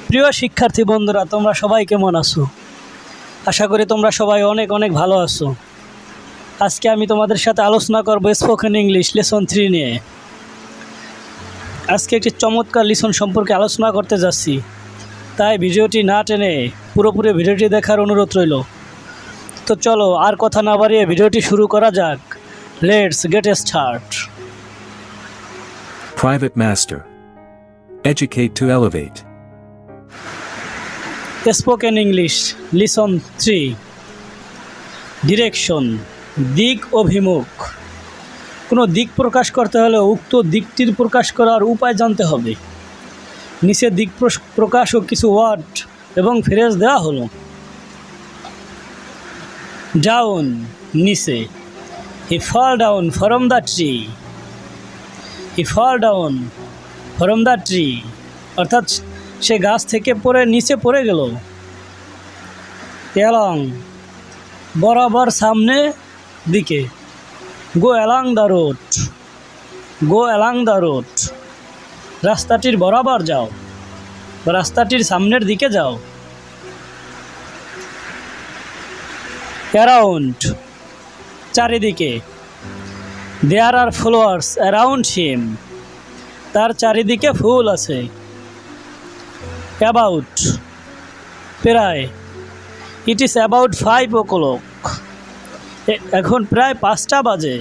প্রিয় শিক্ষার্থী বন্ধুরা, তোমরা সবাই কেমন আছো? আশা করি তোমরা সবাই অনেক অনেক ভালো আছো। আজকে আমি তোমাদের সাথে আলোচনা করব স্পোকেন ইংলিশ লেসন 3 নিয়ে। আজকে একটি চমৎকার লেসন সম্পর্কে আলোচনা করতে যাচ্ছি, তাই ভিডিওটি না টেনে পুরোপুরি ভিডিওটি দেখার অনুরোধ রইল। তো চলো আর কথা না বাড়িয়ে ভিডিওটি শুরু করা যাক। Let's get start. Private Master. Educate to elevate. Spoken English lesson 3, direction, দিক অভিমুখ। কোনো দিক প্রকাশ করতে হলে উক্ত দিকটির প্রকাশ করার উপায় জানতে হবে। নিচে দিক প্রকাশ ও কিছু ওয়ার্ড এবং ফ্রেজ দেওয়া হলো। ডাউন, নিচে। He fall down from the tree. He fall down from the tree, অর্থাৎ সে গাছ থেকে পড়ে নিচে পড়ে গেল। অ্যালং, বরাবর, সামনে, দিকে। গো along the road. Go along the road, রাস্তাটির বরাবর যাও বা রাস্তাটির সামনের দিকে যাও। অ্যারাউন্ড, চারিদিকে। দেয়ার আর ফ্লাওয়ার্স অ্যারাউন্ড হিম, তার চারিদিকে ফুল আছে। অ্যাবাউট, প্রায়। ইট ইজ অ্যাবাউট 5 o'clock, এখন প্রায় 5টা বাজে।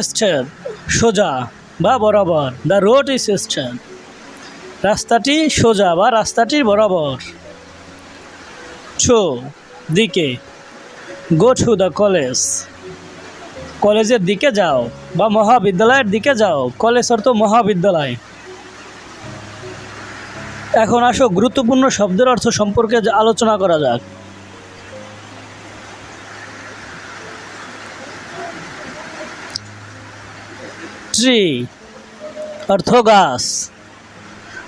স্ট্রেট, সোজা বা বরাবর। দ্য রোড ইজ স্ট্রেট, রাস্তাটি সোজা বা রাস্তাটির বরাবর। দিকে। গো টু দ্য কলেজ, কলেজের দিকে যাও বা মহাবিদ্যালয়ের দিকে যাও। কলেজ অর্থ মহাবিদ্যালয়। এখন আসো গুরুত্বপূর্ণ শব্দের অর্থ সম্পর্কে আলোচনা করা যাক। ট্রি অর্থ গাছ।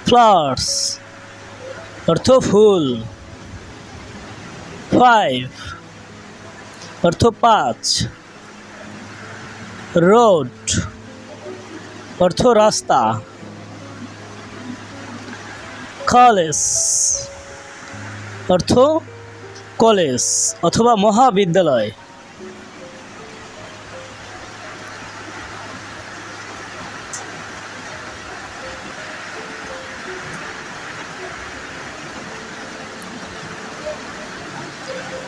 ফ্লাওয়ার্স অর্থ ফুল। 5 অর্থ 5। রোড অর্থ রাস্তা। কলেজ অর্থ কলেজ অথবা মহাবিদ্যালয়।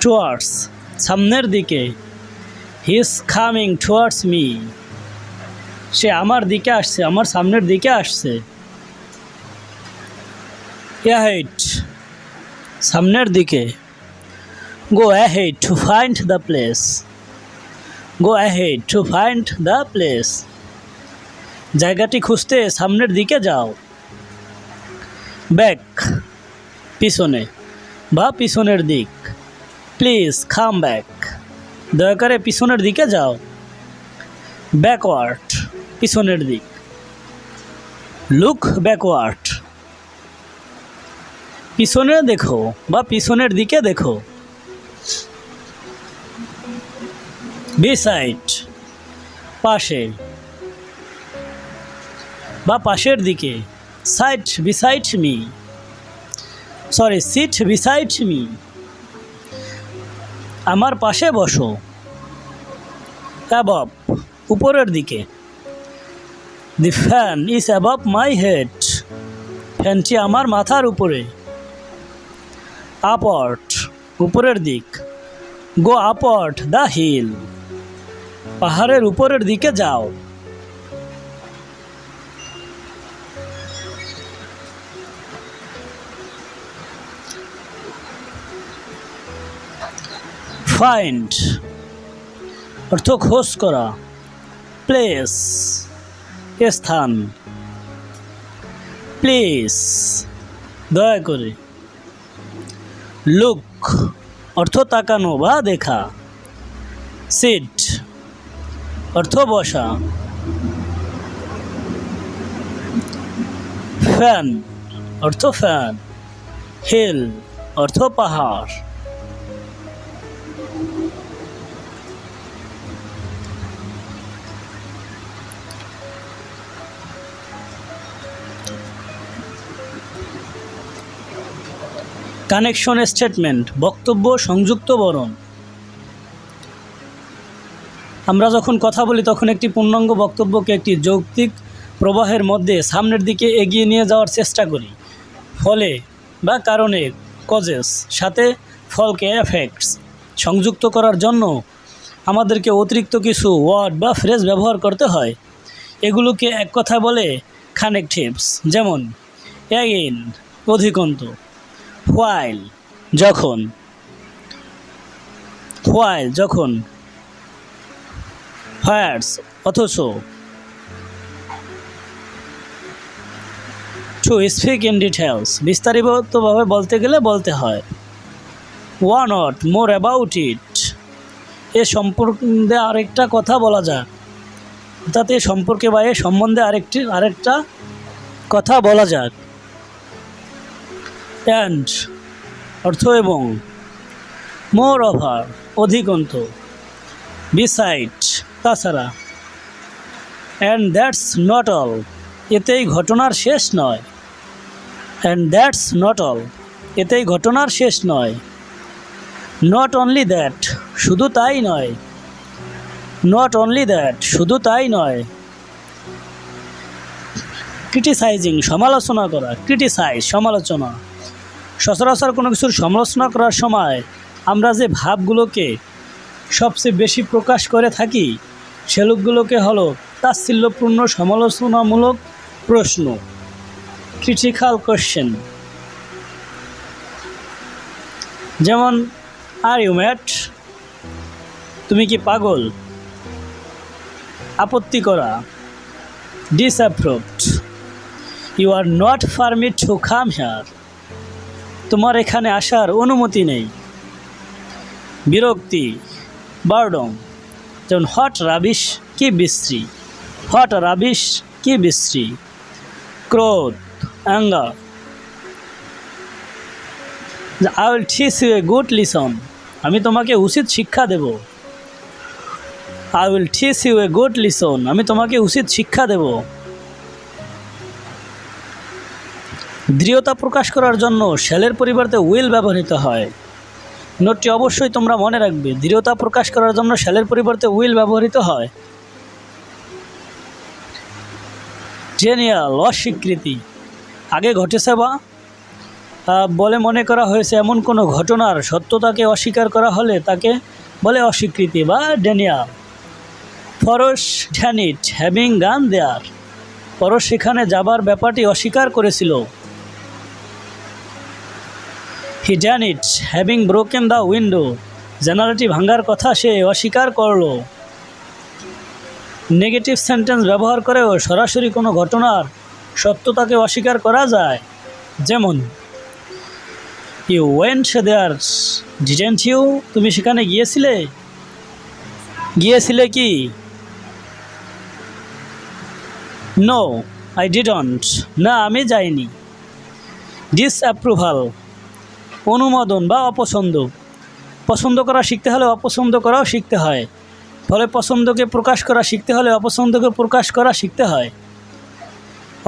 টুয়ার্ডস, সামনের দিকে। He is coming towards me, সে আমার দিকে আসছে, আমার সামনের দিকে আসছে। অ্যাহেড, সামনের দিকে। Go ahead to find the place. Go ahead to find the place, জায়গাটি খুঁজতে সামনের দিকে যাও। ব্যাক, পিছনে বা পিছনের দিক। প্লিজ কাম ব্যাক, দয়া করে পিছনের দিকে যাও। ব্যাকওয়ার্ড, পিছনের দিক। লুক ব্যাকওয়ার্ড, পিছনে দেখো বা পিছনের দিকে দেখো। বিসাইড, পাশে বা পাশের দিকে। Side beside me, sorry sit beside me, আমার পাশে বসো। অ্যাবভ, উপরের দিকে। The fan is above my head, ফ্যানটি আমার মাথার উপরে। আপওয়ার্ড, উপরের দিক। গো আপওয়ার্ড দ্য হিল, পাহাড়ের উপরের দিকে যাও। ফাইন্ড অর্থ খোঁজ করা। প্লেস, স্থান। প্লিজ, দয়া করে। লুক অর্থ তাকানো বা দেখা। সিট অর্থ বসা। ফ্যান অর্থ ফ্যান। হিল অর্থ পাহাড়। কানেকশন স্টেটমেন্ট, বক্তব্য সংযুক্ত বরণ। আমরা যখন কথা বলি তখন একটি পূর্ণাঙ্গ বক্তব্যকে একটি যৌক্তিক প্রবাহের মধ্যে সামনের দিকে এগিয়ে নিয়ে যাওয়ার চেষ্টা করি। ফলে বা কারণে, কজেস, সাথে ফলকে, এফেক্টস, সংযুক্ত করার জন্য আমাদেরকে অতিরিক্ত কিছু ওয়ার্ড বা ফ্রেজ ব্যবহার করতে হয়। এগুলোকে এক কথা বলে কানেকটিভস। যেমন অ্যাগেন, অধিকন্ত, হোয়াইল, যখন, হোয়াইল, যখন, হোয়াটস, অথচ, টু স্পিক ইন ডিটেলস, বিস্তারিতভাবে বলতে গেলে বলতে হয়। ওয়া নট, মোর অ্যাবাউট ইট, এ সম্পর্কে আরেকটা কথা বলা যাক, অর্থাৎ এ সম্পর্কে বা এ সম্বন্ধে আরেকটা কথা বলা যাক। অ্যান্ড, অর্থ এবং, মোর ওভার, অধিকন্ত, বিসাইড, তাছাড়া, অ্যান্ড দ্যাটস নট অল, এতেই ঘটনার শেষ নয়। অ্যান্ড দ্যাটস নট অল, এতেই ঘটনার শেষ নয়। নট অনলি দ্যাট, শুধু তাই নয়। নট অনলি দ্যাট, শুধু তাই নয়। ক্রিটিসাইজিং, সমালোচনা করা, ক্রিটিসাইজ, সমালোচনা। সচরাচর কোনো কিছুর সমালোচনা করার সময় আমরা যে ভাবগুলোকে সবচেয়ে বেশি প্রকাশ করে থাকি সেগুলোকে হলো তাচ্ছিল্যপূর্ণ সমালোচনামূলক প্রশ্ন, ক্রিটিক্যাল কোয়েশ্চেন। যেমন, আর ইউ ম্যাড, তুমি কি পাগল? আপত্তি করা, disapproved, you are not permit to come here, তোমার এখানে আসার অনুমতি নেই। বিরক্তি, বারডম, যেমন হট রাবিশ, কি বিশ্রী, হট রাবিশ, কি বিশ্রী। ক্রোধ, anger, I will teach you a good lesson, আমি তোমাকে উচিত শিক্ষা দেব। I will teach you a good lesson, আমি তোমাকে উচিত শিক্ষা দেব। দৃঢ়তা প্রকাশ করার জন্য শ্যালের পরিবর্তে উইল ব্যবহৃত হয়। নোটটি অবশ্যই তোমরা মনে রাখবে, দৃঢ়তা প্রকাশ করার জন্য শ্যালের পরিবর্তে উইল ব্যবহৃত হয়। জেনিয়াল, অস্বীকৃতি, আগে ঘটেছে বা বলে মনে করা হয়েছে এমন কোনো ঘটনার সত্যতাকে অস্বীকার করা হলে তাকে বলে অস্বীকৃতি বা ডেনিয়াল। ফরস ড্যানিট হ্যাভিং গান দেয়ার, পরশ সেখানে যাবার ব্যাপারটি অস্বীকার করেছিল। হি ড্যানিট হ্যাভিং ব্রোকেন দ্য উইন্ডো, জানালাটি ভাঙার কথা সে অস্বীকার করলো। নেগেটিভ সেন্টেন্স ব্যবহার করেও সরাসরি কোনো ঘটনার সত্যতাকে অস্বীকার করা যায়। যেমন, you went there didn't you, তুমি সেখানে গিয়েছিলে? গিয়েছিলে কি? নো আই ডিডন্ট, না আমি যাইনি। ডিসঅ্যাপ্রুভাল, অনুমোদন বা অপছন্দ, পছন্দ করা শিখতে হলে অপছন্দ করাও শিখতে হয়। ফলে পছন্দকে প্রকাশ করা শিখতে হলে অপছন্দকে প্রকাশ করা শিখতে হয়।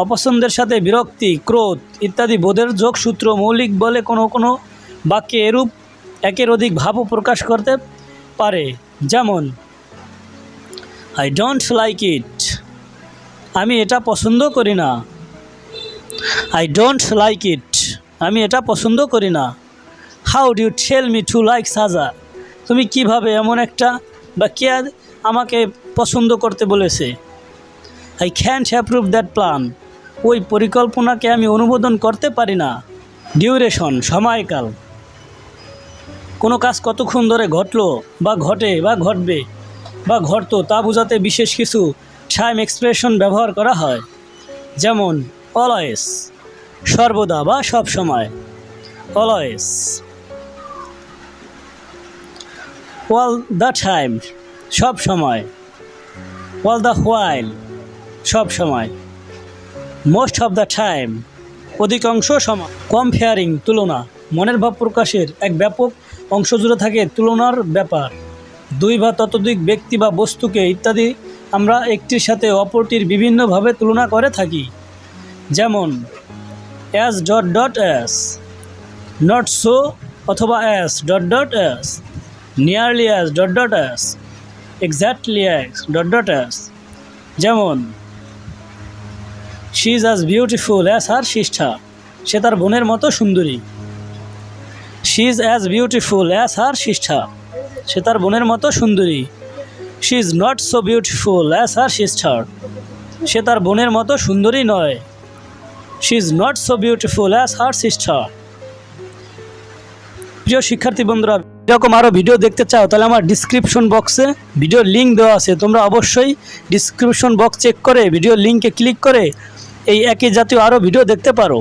অপছন্দের সাথে বিরক্তি, ক্রোধ ইত্যাদি বোধের যোগসূত্র মৌলিক বলে কোনো কোনো বাক্যে এরূপ একের অধিক ভাবও প্রকাশ করতে পারে। যেমন, আই ডোন্ট লাইক ইট, আমি এটা পছন্দ করি না। আই ডোন্ট লাইক ইট, আমি এটা পছন্দ করি না। How do you tell me to like সাজা, তুমি কিভাবে এমন একটা বা কে আমাকে পছন্দ করতে বলেছে। I can't approve that plan, ওই পরিকল্পনাকে আমি অনুমোদন করতে পারি না। ডিউরেশন, সময়কাল, কোনো কাজ কতক্ষণ ধরে ঘটলো বা ঘটে বা ঘটবে বা ঘটতো তা বোঝাতে বিশেষ কিছু টাইম এক্সপ্রেশন ব্যবহার করা হয়। যেমন, অলওয়েজ, সর্বদা বা সব সময়। অলওয়েজ। অল দ্য টাইম, সব সময়। অল দ্য হোয়াইল, সব সময়। মোস্ট অফ দ্য টাইম, অধিকাংশ সময়। কম্পেয়ারিং, তুলনা, মনের ভাব প্রকাশের এক ব্যাপক অংশ জুড়ে থাকে তুলনার ব্যাপার। দুই বা ততোধিক ব্যক্তি বা বস্তুকে ইত্যাদি আমরা একটির সাথে অপরটির বিভিন্নভাবে তুলনা করে থাকি। যেমন, as dot dot as, not so অথবা as dot dot as, nearly as dot dot as, exactly as dot dot as. যেমন she is as beautiful as her sister, সে তার বোনের মতো সুন্দরী। She is as beautiful as her sister, সে তার বোনের মতো সুন্দরী। She is not so beautiful as her sister, সে তার বোনের মতো সুন্দরী নয়। She is not so beautiful as her sister. প্রিয় শিক্ষার্থী বন্ধুরা, এরকম আরও ভিডিও দেখতে চাও তাহলে আমার ডিসক্রিপশন বক্সে ভিডিওর লিঙ্ক দেওয়া আছে, তোমরা অবশ্যই ডিসক্রিপশন বক্স চেক করে ভিডিওর লিঙ্কে ক্লিক করে এই একই জাতীয় আরও ভিডিও দেখতে পারো।